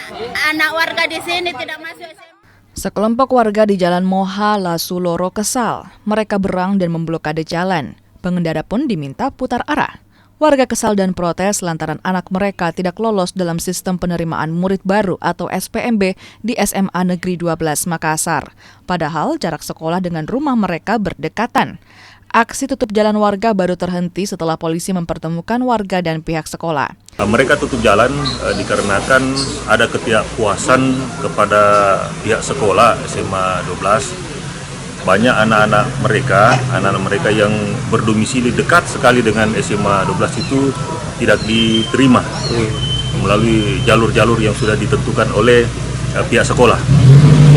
Anak warga di sini tidak masuk SMA. Sekelompok warga di Jalan Moha Lasuloro kesal. Mereka berang dan memblokade jalan. Pengendara pun diminta putar arah. Warga kesal dan protes lantaran anak mereka tidak lolos dalam sistem penerimaan murid baru atau SPMB di SMA Negeri 12 Makassar. Padahal jarak sekolah dengan rumah mereka berdekatan. Aksi tutup jalan warga baru terhenti setelah polisi mempertemukan warga dan pihak sekolah. Mereka tutup jalan dikarenakan ada ketidakpuasan kepada pihak sekolah SMA 12. Banyak anak-anak mereka yang berdomisili dekat sekali dengan SMA 12 itu tidak diterima melalui jalur-jalur yang sudah ditentukan oleh pihak sekolah.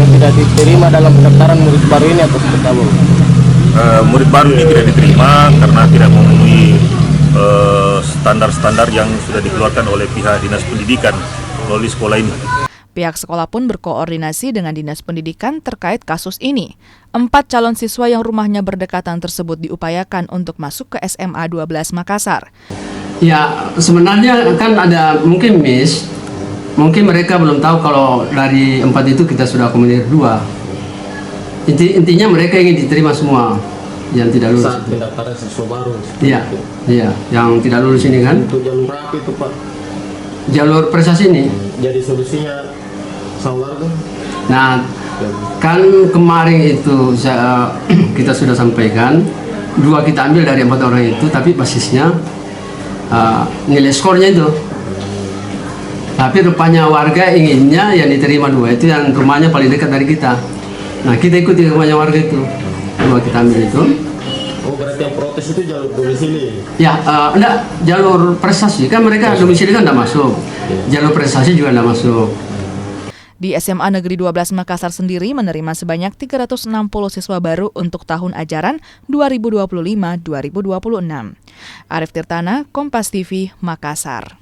Yang tidak diterima dalam pendaftaran murid baru ini atau seperti apa? Murid baru ini tidak diterima karena tidak memenuhi standar-standar yang sudah dikeluarkan oleh pihak Dinas Pendidikan melalui sekolah ini. Pihak sekolah pun berkoordinasi dengan Dinas Pendidikan terkait kasus ini. 4 calon siswa yang rumahnya berdekatan tersebut diupayakan untuk masuk ke SMA 12 Makassar. Ya, sebenarnya kan ada mungkin mungkin mereka belum tahu kalau dari 4 itu kita sudah akomodir 2. Intinya mereka ingin diterima semua yang tidak lulus. Saat pendaftaran siswa baru. Iya, yang tidak lulus ini kan. Untuk jalur apa itu Pak? Jalur prestasi ini. Jadi solusinya sama warga? Nah, kan kemarin itu kita sudah sampaikan 2 kita ambil dari 4 orang itu, tapi basisnya nilai skornya itu. Tapi rupanya warga inginnya yang diterima 2 itu yang rumahnya paling dekat dari kita. Nah, kita ikuti rumahnya warga itu. 2 kita ambil itu. Oh, berarti yang protes itu jalur domisili? Ya, enggak, jalur prestasi. Kan mereka domisili kan enggak masuk. Jalur prestasi juga enggak masuk. Di SMA Negeri 12 Makassar sendiri menerima sebanyak 360 siswa baru untuk tahun ajaran 2025-2026. Arif Tirtana, Kompas TV, Makassar.